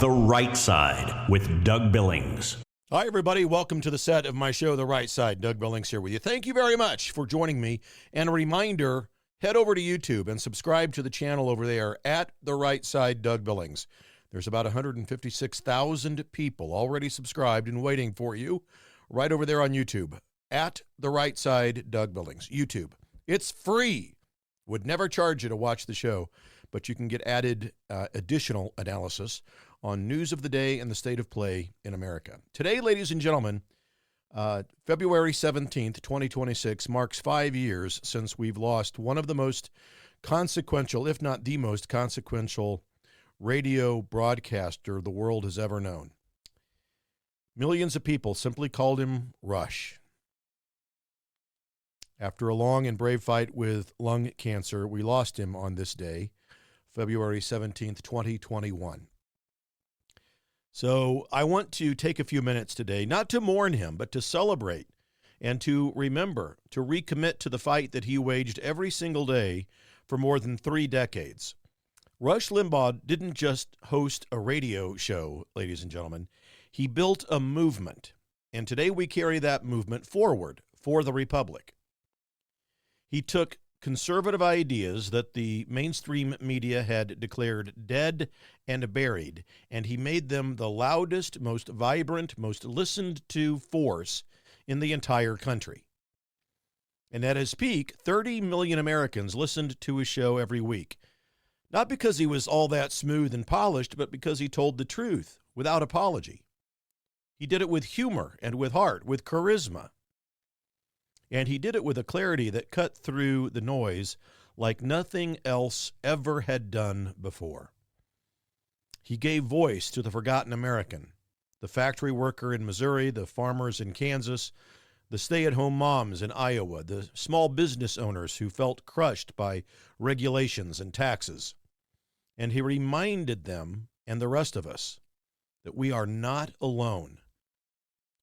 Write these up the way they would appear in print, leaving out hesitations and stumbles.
The Right Side with Doug Billings. Hi, everybody. Welcome to the set of my show, The Right Side. Doug Billings here with you. Thank you very much for joining me. And a reminder, head over to YouTube and subscribe to the channel over there at The Right Side, Doug Billings. There's about 156,000 people already subscribed and waiting for you right over there on YouTube at The Right Side, Doug Billings. YouTube. It's free. Would never charge you to watch the show, but you can get added additional analysis on news of the day and the state of play in America. Today, ladies and gentlemen, February 17th, 2026, marks 5 years since we've lost one of the most consequential, if not the most consequential, radio broadcaster the world has ever known. Millions of people simply called him Rush. After a long and brave fight with lung cancer, we lost him on this day, February 17th, 2021. So I want to take a few minutes today, not to mourn him, but to celebrate and to remember, to recommit to the fight that he waged every single day for more than 3 decades. Rush Limbaugh didn't just host a radio show, ladies and gentlemen. He built a movement, and today we carry that movement forward for the Republic. He took conservative ideas that the mainstream media had declared dead and buried, and he made them the loudest, most vibrant, most listened to force in the entire country. And at his peak, 30 million Americans listened to his show every week. Not because he was all that smooth and polished, but because he told the truth without apology. He did it with humor and with heart, with charisma. And he did it with a clarity that cut through the noise like nothing else ever had done before. He gave voice to the forgotten American, the factory worker in Missouri, the farmers in Kansas, the stay-at-home moms in Iowa, the small business owners who felt crushed by regulations and taxes. And he reminded them and the rest of us that we are not alone.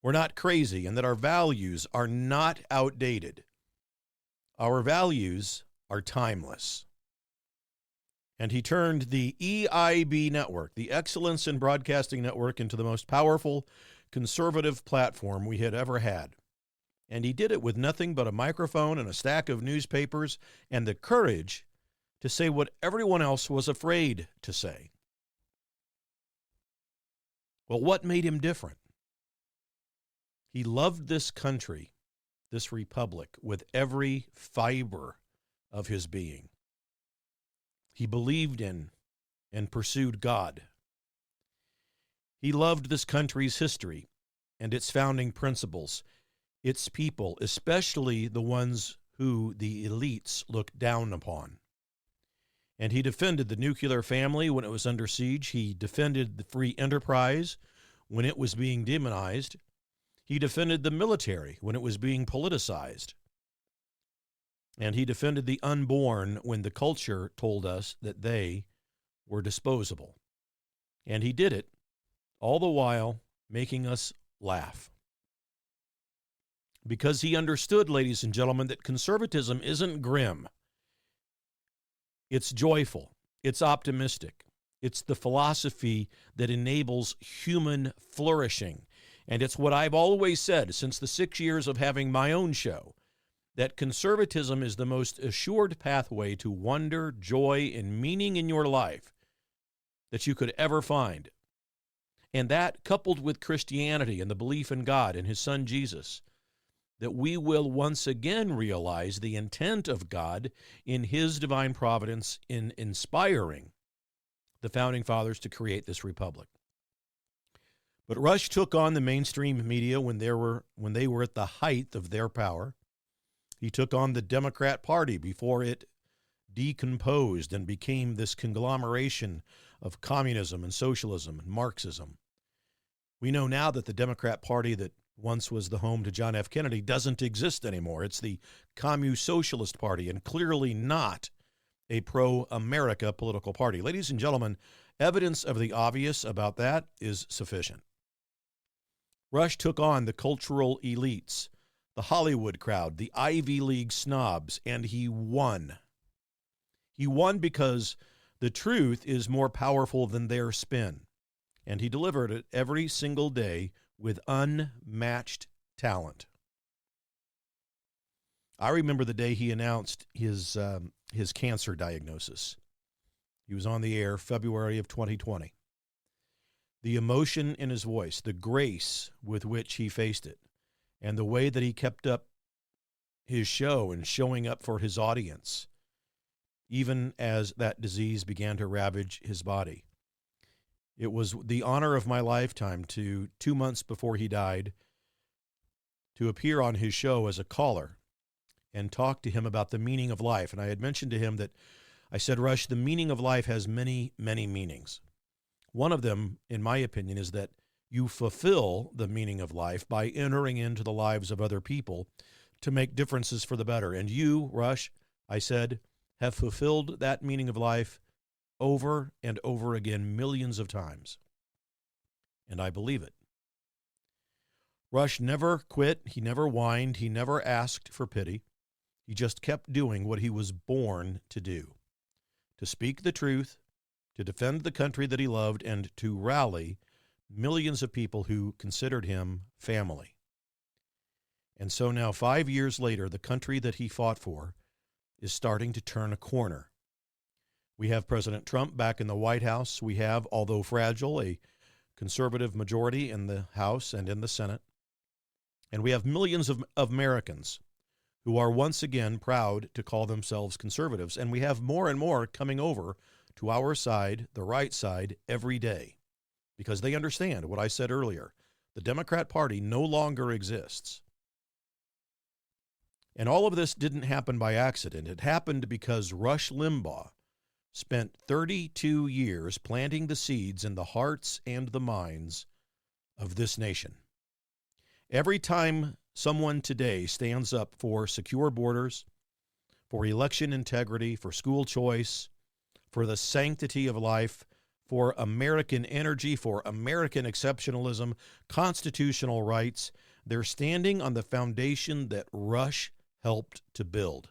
We're not crazy, and that our values are not outdated. Our values are timeless. And he turned the EIB network, the Excellence in Broadcasting Network, into the most powerful conservative platform we had ever had. And he did it with nothing but a microphone and a stack of newspapers and the courage to say what everyone else was afraid to say. Well, what made him different? He loved this country, this republic, with every fiber of his being. He believed in and pursued God. He loved this country's history and its founding principles, its people, especially the ones who the elites looked down upon. And he defended the nuclear family when it was under siege. He defended the free enterprise when it was being demonized. He defended the military when it was being politicized. And he defended the unborn when the culture told us that they were disposable. And he did it all the while making us laugh. Because he understood, ladies and gentlemen, that conservatism isn't grim. It's joyful. It's optimistic. It's the philosophy that enables human flourishing. And it's what I've always said since the 6 years of having my own show, that conservatism is the most assured pathway to wonder, joy, and meaning in your life that you could ever find. And that, coupled with Christianity and the belief in God and his son Jesus, that we will once again realize the intent of God in his divine providence in inspiring the founding fathers to create this republic. But Rush took on the mainstream media when they were at the height of their power. He took on the Democrat Party before it decomposed and became this conglomeration of communism and socialism and Marxism. We know now that the Democrat Party that once was the home to John F. Kennedy doesn't exist anymore. It's the Communist-Socialist Party, and clearly not a pro-America political party. Ladies and gentlemen, evidence of the obvious about that is sufficient. Rush took on the cultural elites, the Hollywood crowd, the Ivy League snobs, and he won. He won because the truth is more powerful than their spin. and he delivered it every single day with unmatched talent. I remember the day he announced his cancer diagnosis. He was on the air February of 2020. The emotion in his voice, the grace with which he faced it, and the way that he kept up his show and showing up for his audience, even as that disease began to ravage his body. It was the honor of my lifetime to, 2 months before he died, to appear on his show as a caller and talk to him about the meaning of life. And I had mentioned to him that I said, Rush, the meaning of life has many, many meanings. One of them, in my opinion, is that you fulfill the meaning of life by entering into the lives of other people to make differences for the better. And you, Rush, I said, have fulfilled that meaning of life over and over again, millions of times. And I believe it. Rush never quit. He never whined. He never asked for pity. He just kept doing what he was born to do, to speak the truth, to defend the country that he loved, and to rally millions of people who considered him family. And so now, 5 years later, the country that he fought for is starting to turn a corner. We have President Trump back in the White House. We have, although fragile, a conservative majority in the House and in the Senate. And we have millions of Americans who are once again proud to call themselves conservatives. And we have more and more coming over to our side, the right side, every day, because they understand what I said earlier. The Democrat Party no longer exists. And all of this didn't happen by accident. It happened because Rush Limbaugh spent 32 years planting the seeds in the hearts and the minds of this nation. Every time someone today stands up for secure borders, for election integrity, for school choice, for the sanctity of life, for American energy, for American exceptionalism, constitutional rights, they're standing on the foundation that Rush helped to build.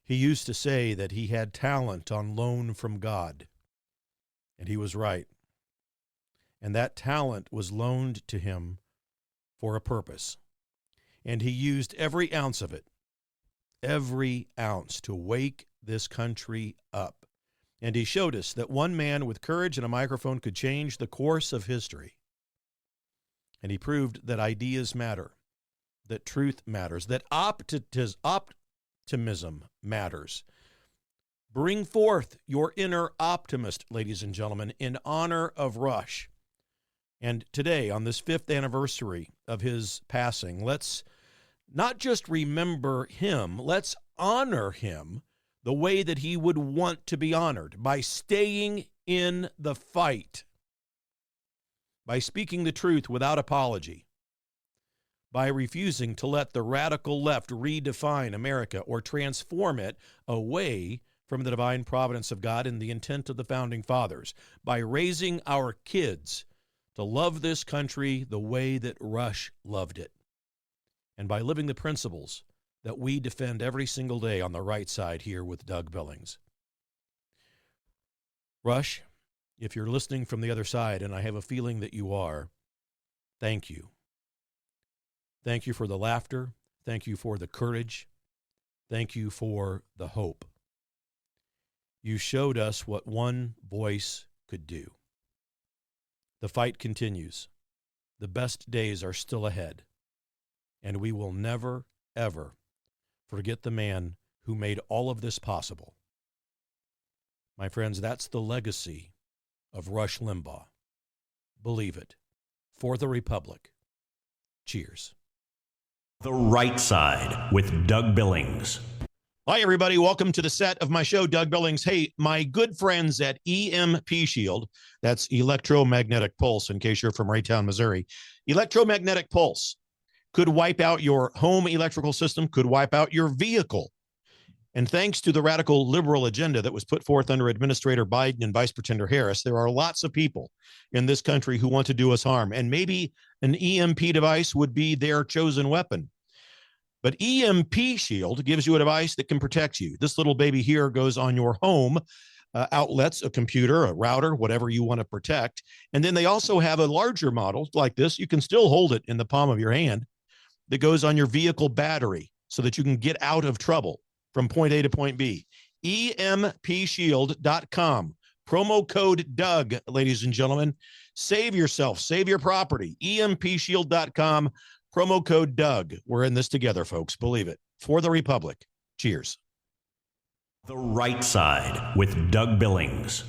He used to say that he had talent on loan from God, and he was right. And that talent was loaned to him for a purpose. And he used every ounce of it, every ounce, to wake this country up. And he showed us that one man with courage and a microphone could change the course of history. And he proved that ideas matter, that truth matters, that optimism matters. Bring forth your inner optimist, ladies and gentlemen, in honor of Rush. And today, on this 5th anniversary of his passing, let's not just remember him, let's honor him the way that he would want to be honored, by staying in the fight, by speaking the truth without apology, by refusing to let the radical left redefine America or transform it away from the divine providence of God and the intent of the founding fathers, by raising our kids to love this country the way that Rush loved it, and by living the principles that we defend every single day on the right side here with Doug Billings. Rush, if you're listening from the other side, and I have a feeling that you are, thank you. Thank you for the laughter. Thank you for the courage. Thank you for the hope. You showed us what one voice could do. The fight continues. The best days are still ahead. And we will never, ever forget the man who made all of this possible. My friends, that's the legacy of Rush Limbaugh. Believe it. For the Republic. Cheers. The Right Side with Doug Billings. Hi, everybody. Welcome to the set of my show, Doug Billings. Hey, my good friends at EMP Shield, that's electromagnetic pulse, in case you're from Raytown, Missouri. Electromagnetic pulse could wipe out your home electrical system, could wipe out your vehicle. And thanks to the radical liberal agenda that was put forth under Administrator Biden and Vice Pretender Harris, there are lots of people in this country who want to do us harm. And maybe an EMP device would be their chosen weapon. But EMP Shield gives you a device that can protect you. This little baby here goes on your home outlets, a computer, a router, whatever you want to protect. And then they also have a larger model like this. You can still hold it in the palm of your hand that goes on your vehicle battery so that you can get out of trouble from point A to point B. EMPshield.com. Promo code Doug, ladies and gentlemen. Save yourself, save your property. EMPshield.com. Promo code Doug. We're in this together, folks. Believe it. For the Republic. Cheers. The Right Side with Doug Billings.